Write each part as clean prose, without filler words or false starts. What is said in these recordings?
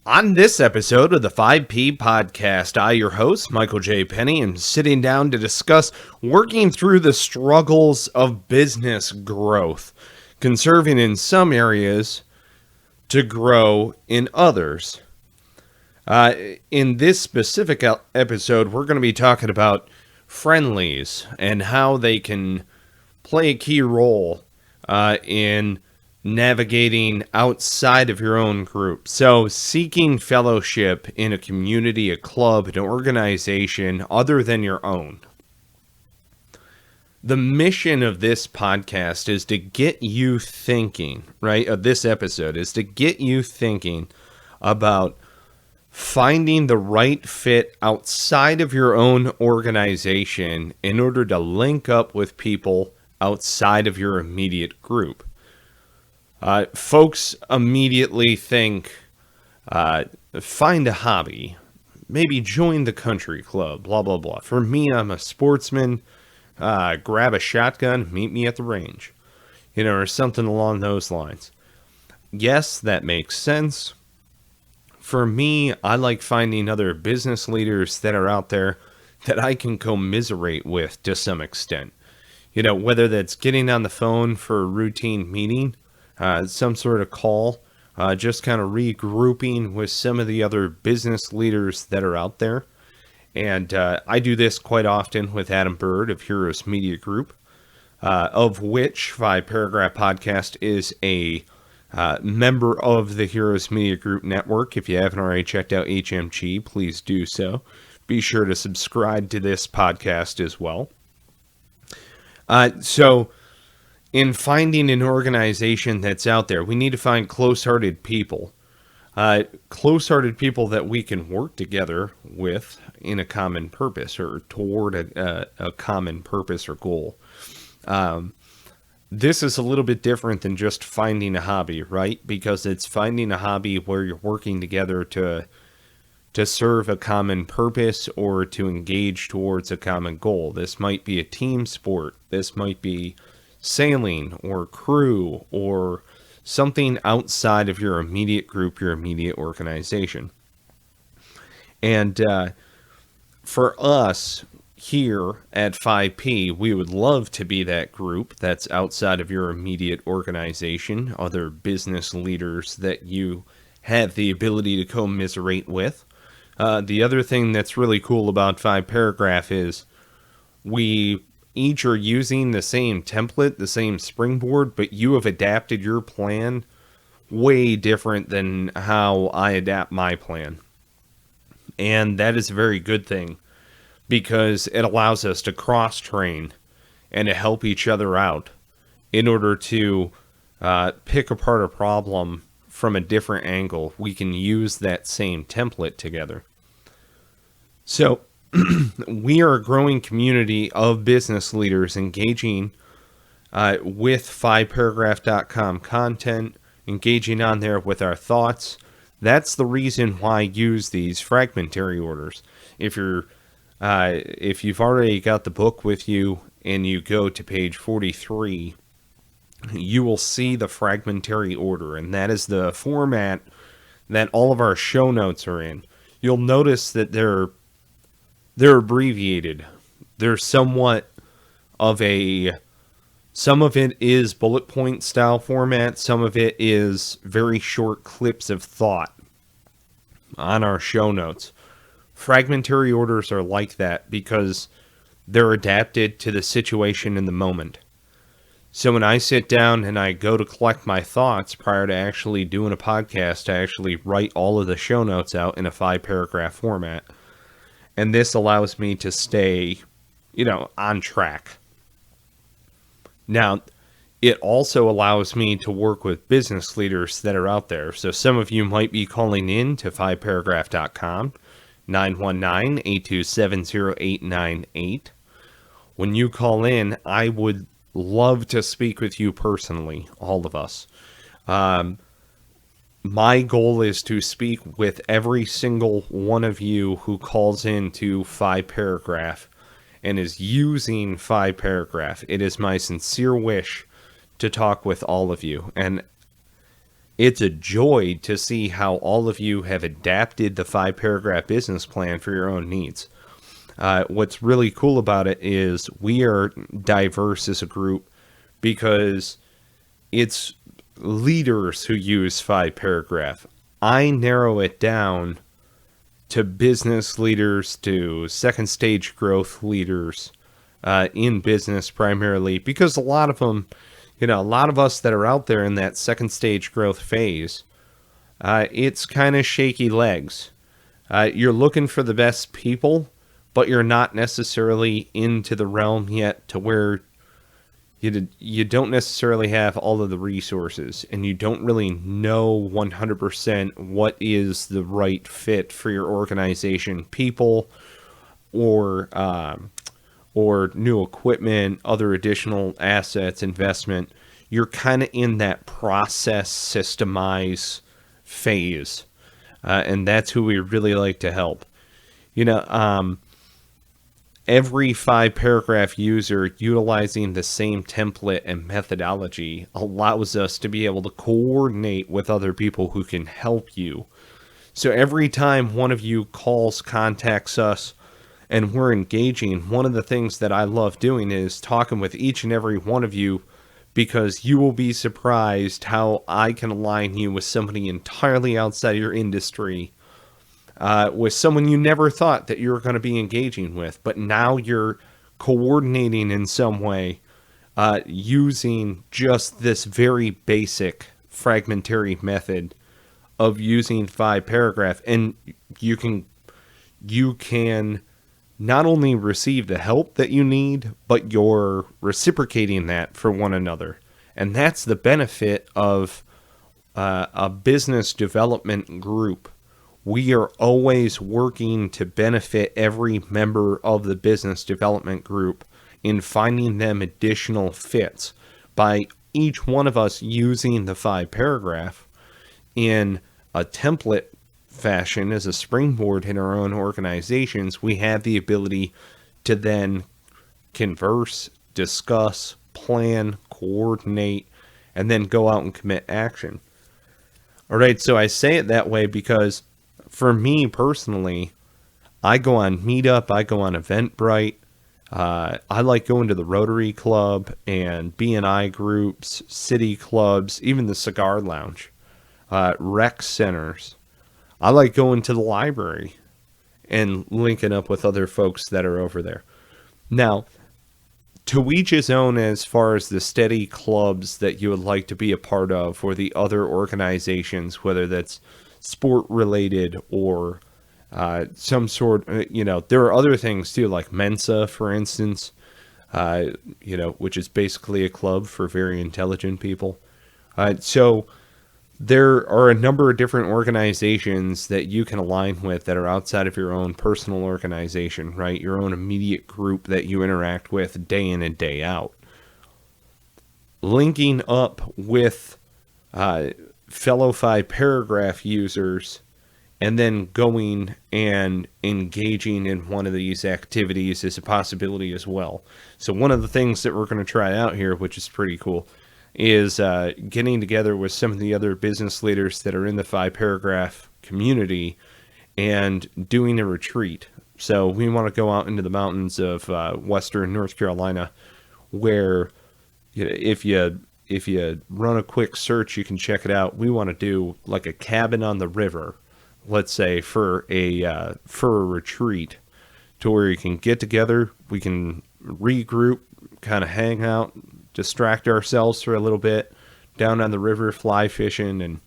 On this episode of the 5P Podcast, I, your host, Michael J. Penny, am sitting down to discuss working through the struggles of business growth, conserving in some areas to grow in others. In this specific episode, we're going to be talking about friendlies and how they can play a key role in navigating outside of your own group. So seeking fellowship in a community, a club, an organization other than your own. The mission of this podcast is to get you thinking, right? Of this episode is to get you thinking about finding the right fit outside of your own organization in order to link up with people outside of your immediate group. Folks immediately think, find a hobby, maybe join the country club, blah, blah, blah. For me, I'm a sportsman, grab a shotgun, meet me at the range, or something along those lines. Yes, that makes sense. For me, I like finding other business leaders that are out there that I can commiserate with to some extent. Whether that's getting on the phone for a routine meeting, some sort of call, just kind of regrouping with some of the other business leaders that are out there. And I do this quite often with Adam Bird of Heroes Media Group, of which 5 Paragraph Podcast is a member of the Heroes Media Group network. If you haven't already checked out HMG, please do so. Be sure to subscribe to this podcast as well. So in finding an organization that's out there, we need to find close-hearted people. Close-hearted people that we can work together with in a common purpose or toward a common purpose or goal. This is a little bit different than just finding a hobby, right? Because it's finding a hobby where you're working together to serve a common purpose or to engage towards a common goal. This might be a team sport. This might be sailing or crew or something outside of your immediate group, your immediate organization. And for us here at 5P, we would love to be that group that's outside of your immediate organization, other business leaders that you have the ability to commiserate with. The other thing that's really cool about 5 Paragraph is we each are using the same template, the same springboard, but you have adapted your plan way different than how I adapt my plan. And that is a very good thing because it allows us to cross-train and to help each other out in order to pick apart a problem from a different angle. We can use that same template together. So we are a growing community of business leaders engaging with 5paragraph.com content, engaging on there with our thoughts. That's the reason why I use these fragmentary orders. If you've already got the book with you and you go to page 43, you will see the fragmentary order, and that is the format that all of our show notes are in. You'll notice that they're abbreviated. They're somewhat of some of it is bullet point style format. Some of it is very short clips of thought on our show notes. Fragmentary orders are like that because they're adapted to the situation in the moment. So when I sit down and I go to collect my thoughts prior to actually doing a podcast, I actually write all of the show notes out in a 5-paragraph format. And this allows me to stay, on track. Now, it also allows me to work with business leaders that are out there. So some of you might be calling in to 5paragraph.com, 919-827-0898. When you call in, I would love to speak with you personally, all of us. My goal is to speak with every single one of you who calls in to 5-paragraph and is using 5-paragraph. It is my sincere wish to talk with all of you. And it's a joy to see how all of you have adapted the 5-paragraph business plan for your own needs. What's really cool about it is we are diverse as a group because it's leaders who use 5-paragraph. I narrow it down to business leaders, to second stage growth leaders in business primarily, because a lot of them, a lot of us that are out there in that second stage growth phase, it's kind of shaky legs. You're looking for the best people, but you're not necessarily into the realm yet to where you don't necessarily have all of the resources, and you don't really know 100% what is the right fit for your organization, people, or new equipment, other additional assets, investment. You're kind of in that process systemize phase, and that's who we really like to help. Every 5-paragraph user utilizing the same template and methodology allows us to be able to coordinate with other people who can help you. So every time one of you contacts us, and we're engaging, one of the things that I love doing is talking with each and every one of you, because you will be surprised how I can align you with somebody entirely outside of your industry, with someone you never thought that you were going to be engaging with, but now you're coordinating in some way, using just this very basic fragmentary method of using 5-paragraph, and you can not only receive the help that you need, but you're reciprocating that for one another. And that's the benefit of a business development group. We are always working to benefit every member of the business development group in finding them additional fits by each one of us using the 5-paragraph in a template fashion as a springboard in our own organizations. We have the ability to then converse, discuss, plan, coordinate, and then go out and commit action. All right, so I say it that way because for me personally, I go on Meetup, I go on Eventbrite. I like going to the Rotary Club and B&I groups, city clubs, even the cigar lounge, rec centers. I like going to the library and linking up with other folks that are over there. Now, to each his own as far as the steady clubs that you would like to be a part of, or the other organizations, whether that's sport related or some sort, there are other things too, like Mensa, for instance, which is basically a club for very intelligent people. So there are a number of different organizations that you can align with that are outside of your own personal organization, right? Your own immediate group that you interact with day in and day out. Linking up with fellow 5-paragraph users and then going and engaging in one of these activities is a possibility as well. So one of the things that we're going to try out here, which is pretty cool, is getting together with some of the other business leaders that are in the 5-paragraph community and doing a retreat. So we want to go out into the mountains of western North Carolina, where if you run a quick search, you can check it out. We want to do like a cabin on the river, let's say, for a retreat, to where you can get together, we can regroup, kind of hang out, distract ourselves for a little bit, down on the river, fly fishing, and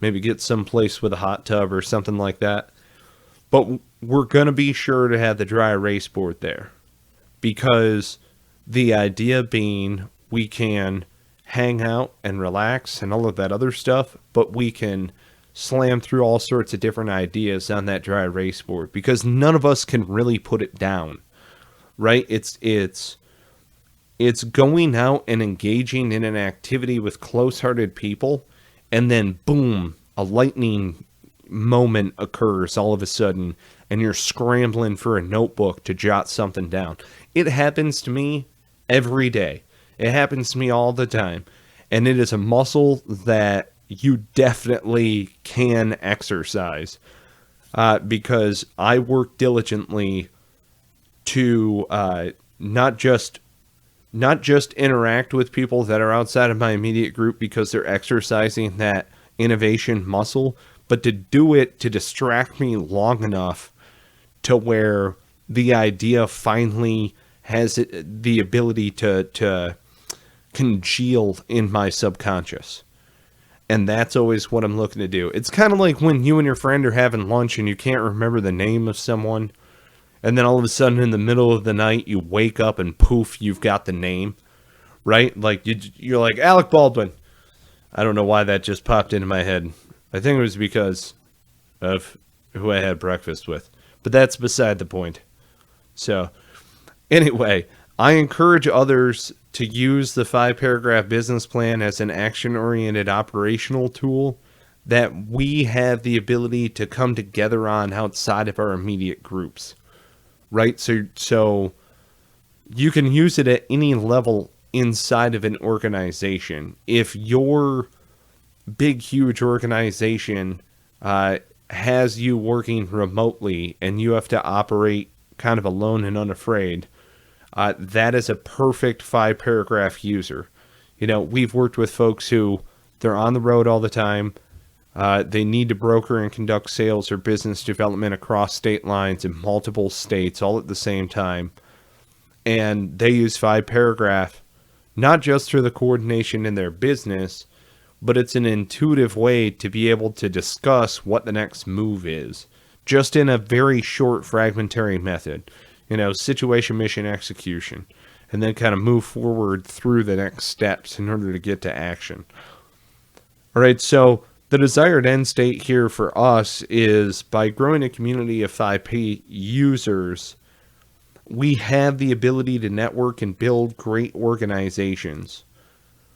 maybe get someplace with a hot tub or something like that. But we're going to be sure to have the dry erase board there, because the idea being we can hang out and relax and all of that other stuff, but we can slam through all sorts of different ideas on that dry erase board, because none of us can really put it down, right? It's going out and engaging in an activity with close-hearted people, and then boom, a lightning moment occurs all of a sudden, and you're scrambling for a notebook to jot something down. It happens to me every day. It happens to me all the time. And it is a muscle that you definitely can exercise, because I work diligently to not just interact with people that are outside of my immediate group because they're exercising that innovation muscle, but to do it to distract me long enough to where the idea finally has the ability to congeal in my subconscious. And that's always what I'm looking to do. It's kind of like when you and your friend are having lunch and you can't remember the name of someone, and then all of a sudden in the middle of the night you wake up and poof, you've got the name, right? Like you're like, Alec Baldwin. I don't know why that just popped into my head. I think it was because of who I had breakfast with. But that's beside the point. So, anyway, I encourage others to use the 5-paragraph business plan as an action-oriented operational tool that we have the ability to come together on outside of our immediate groups, right? So you can use it at any level inside of an organization. If your big, huge organization has you working remotely and you have to operate kind of alone and unafraid, that is a perfect 5-paragraph user. You know, we've worked with folks who they're on the road all the time. They need to broker and conduct sales or business development across state lines in multiple states all at the same time. And they use 5-paragraph, not just for the coordination in their business, but it's an intuitive way to be able to discuss what the next move is, just in a very short fragmentary method, you know, situation, mission, execution, and then kind of move forward through the next steps in order to get to action. All right, so the desired end state here for us is by growing a community of 5P users, we have the ability to network and build great organizations.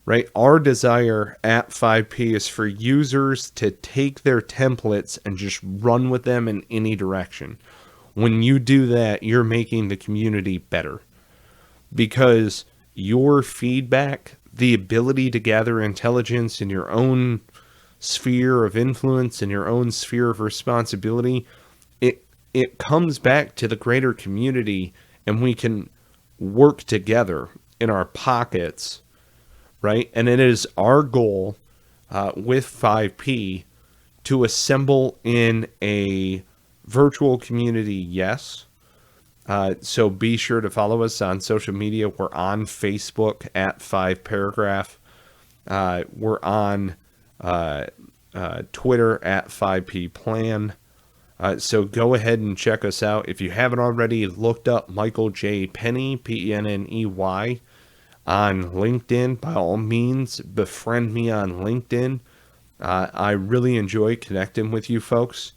Right? Our desire at 5P is for users to take their templates and just run with them in any direction. When you do that, you're making the community better, because your feedback, the ability to gather intelligence in your own sphere of influence and your own sphere of responsibility, it comes back to the greater community, and we can work together in our pockets. Right? And it is our goal with 5P to assemble in a virtual community, yes. So be sure to follow us on social media. We're on Facebook at 5-paragraph. We're on Twitter at 5P plan. So go ahead and check us out. If you haven't already looked up Michael J. Penney, Penney, on LinkedIn, by all means, befriend me on LinkedIn. I really enjoy connecting with you folks.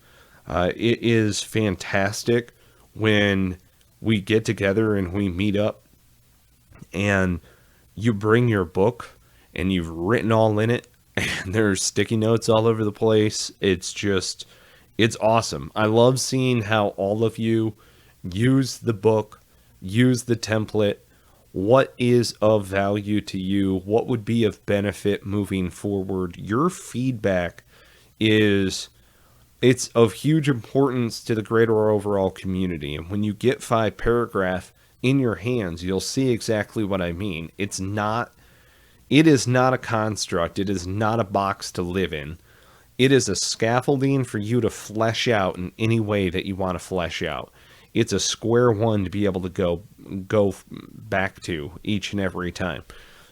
It is fantastic when we get together and we meet up and you bring your book and you've written all in it and there's sticky notes all over the place. It's awesome. I love seeing how all of you use the book, use the template. What is of value to you? What would be of benefit moving forward? Your feedback it's of huge importance to the greater overall community. And when you get 5-paragraph in your hands, you'll see exactly what I mean. It is not a construct. It is not a box to live in. It is a scaffolding for you to flesh out in any way that you want to flesh out. It's a square one to be able to go back to each and every time.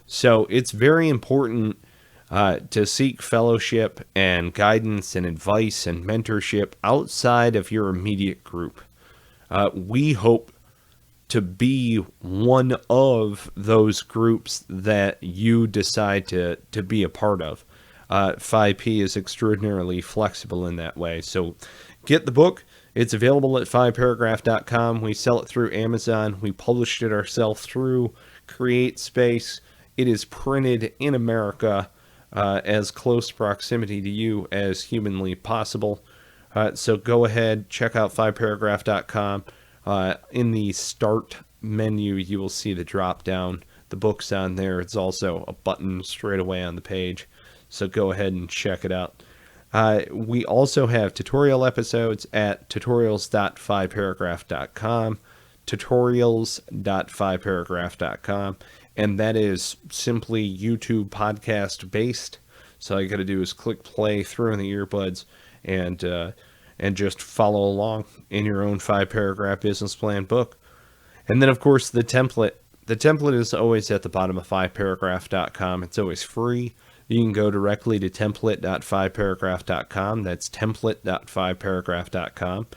So it's very important to seek fellowship and guidance and advice and mentorship outside of your immediate group. We hope to be one of those groups that you decide to be a part of. 5P is extraordinarily flexible in that way. So get the book. It's available at 5paragraph.com. We sell it through Amazon. We published it ourselves through CreateSpace. It is printed in America, as close proximity to you as humanly possible. So go ahead, check out 5paragraph.com. In the start menu, you will see the drop down. The book's on there. It's also a button straight away on the page. So go ahead and check it out. We also have tutorial episodes at tutorials.5paragraph.com, tutorials.5paragraph.com, and that is simply YouTube podcast based. So all you got to do is click play, throw in the earbuds, and just follow along in your own 5-paragraph business plan book. And then, of course, the template. The template is always at the bottom of 5paragraph.com. It's always free. You can go directly to template.5paragraph.com. That's template.5paragraph.com.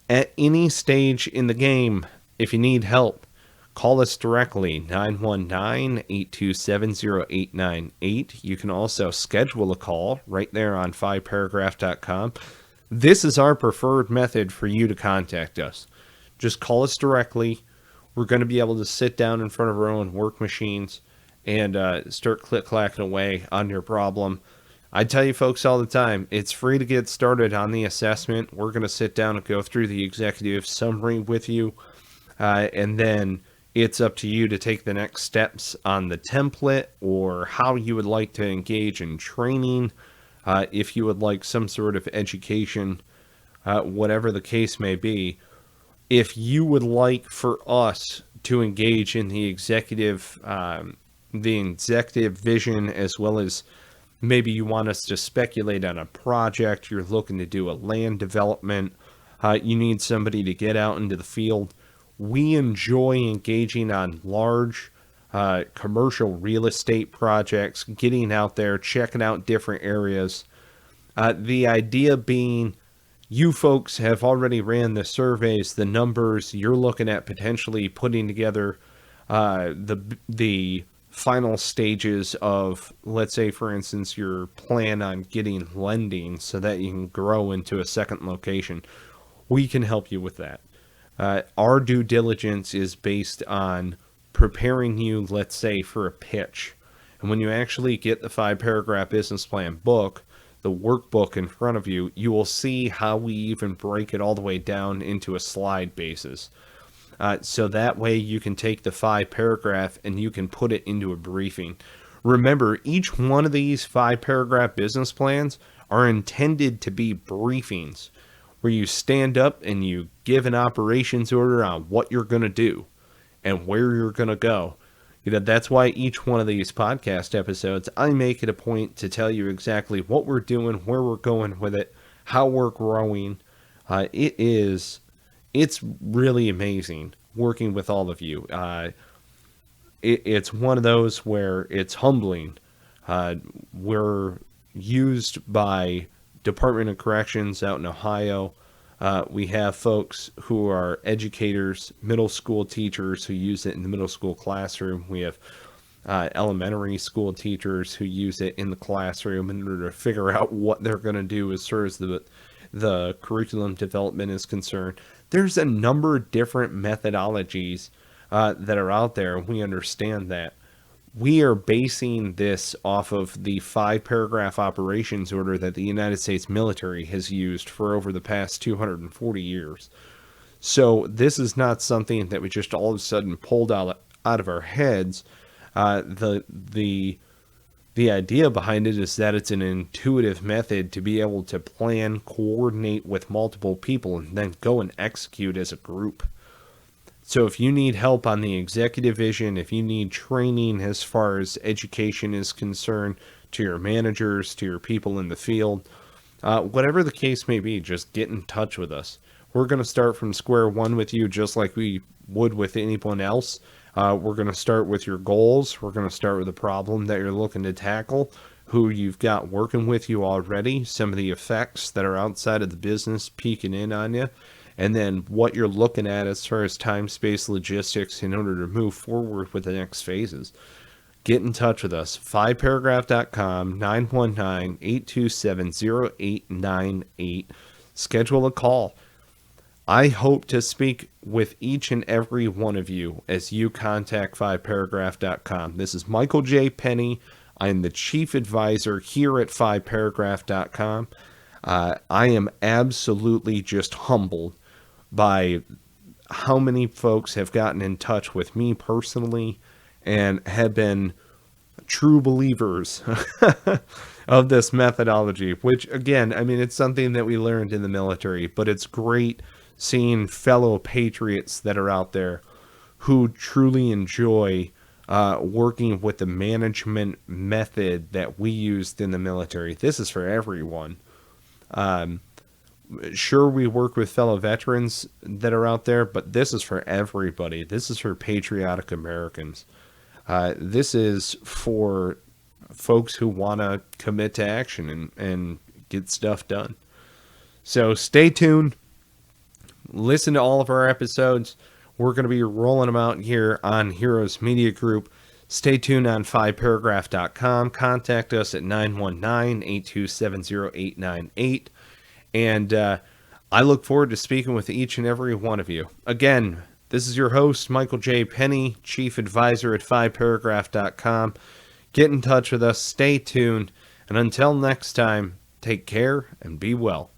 At any stage in the game, if you need help, call us directly, 919-827-0898. You can also schedule a call right there on 5paragraph.com. This is our preferred method for you to contact us. Just call us directly. We're going to be able to sit down in front of our own work machines and start click-clacking away on your problem. I tell you folks all the time, it's free to get started on the assessment. We're going to sit down and go through the executive summary with you, and then it's up to you to take the next steps on the template or how you would like to engage in training, if you would like some sort of education, whatever the case may be. If you would like for us to engage in the executive vision, as well as maybe you want us to speculate on a project, you're looking to do a land development, you need somebody to get out into the field. We enjoy engaging on large commercial real estate projects, getting out there, checking out different areas. The idea being, you folks have already ran the surveys, the numbers. You're looking at potentially putting together the final stages of, let's say, for instance, your plan on getting lending so that you can grow into a second location. We can help you with that. Our due diligence is based on preparing you, let's say, for a pitch. And when you actually get the 5-paragraph business plan book, the workbook in front of you, you will see how we even break it all the way down into a slide basis. So that way you can take the 5-paragraph and you can put it into a briefing. Remember, each one of these 5-paragraph business plans are intended to be briefings where you stand up and you give an operations order on what you're going to do and where you're going to go. You know, that's why each one of these podcast episodes, I make it a point to tell you exactly what we're doing, where we're going with it, how we're growing. It's really amazing working with all of you. It's one of those where it's humbling. We're used by Department of Corrections out in Ohio. We have folks who are educators, middle school teachers who use it in the middle school classroom. We have elementary school teachers who use it in the classroom in order to figure out what they're going to do as far as the curriculum development is concerned. There's a number of different methodologies that are out there. We understand that. We are basing this off of the 5-paragraph operations order that the United States military has used for over the past 240 years. So this is not something that we just all of a sudden pulled out of our heads. The idea behind it is that it's an intuitive method to be able to plan, coordinate with multiple people, and then go and execute as a group. So if you need help on the executive vision, if you need training as far as education is concerned, to your managers, to your people in the field, whatever the case may be, just get in touch with us. We're going to start from square one with you, just like we would with anyone else. We're going to start with your goals. We're going to start with the problem that you're looking to tackle, who you've got working with you already, some of the effects that are outside of the business peeking in on you, and then what you're looking at as far as time, space, logistics in order to move forward with the next phases. Get in touch with us. 5paragraph.com, 919-827-0898. Schedule a call. I hope to speak with each and every one of you as you contact 5paragraph.com. This is Michael J. Penny. I am the chief advisor here at 5paragraph.com. I am absolutely just humbled by how many folks have gotten in touch with me personally and have been true believers of this methodology, which again, I mean, it's something that we learned in the military, but it's great seeing fellow patriots that are out there who truly enjoy working with the management method that we used in the military. This is for everyone. Sure, we work with fellow veterans that are out there, but this is for everybody. This is for patriotic Americans. This is for folks who want to commit to action and get stuff done. So stay tuned. Listen to all of our episodes. We're going to be rolling them out here on Heroes Media Group. Stay tuned on 5paragraph.com. Contact us at 919-827-0898. And I look forward to speaking with each and every one of you. Again, this is your host, Michael J. Penny, Chief Advisor at 5paragraph.com. Get in touch with us. Stay tuned. And until next time, take care and be well.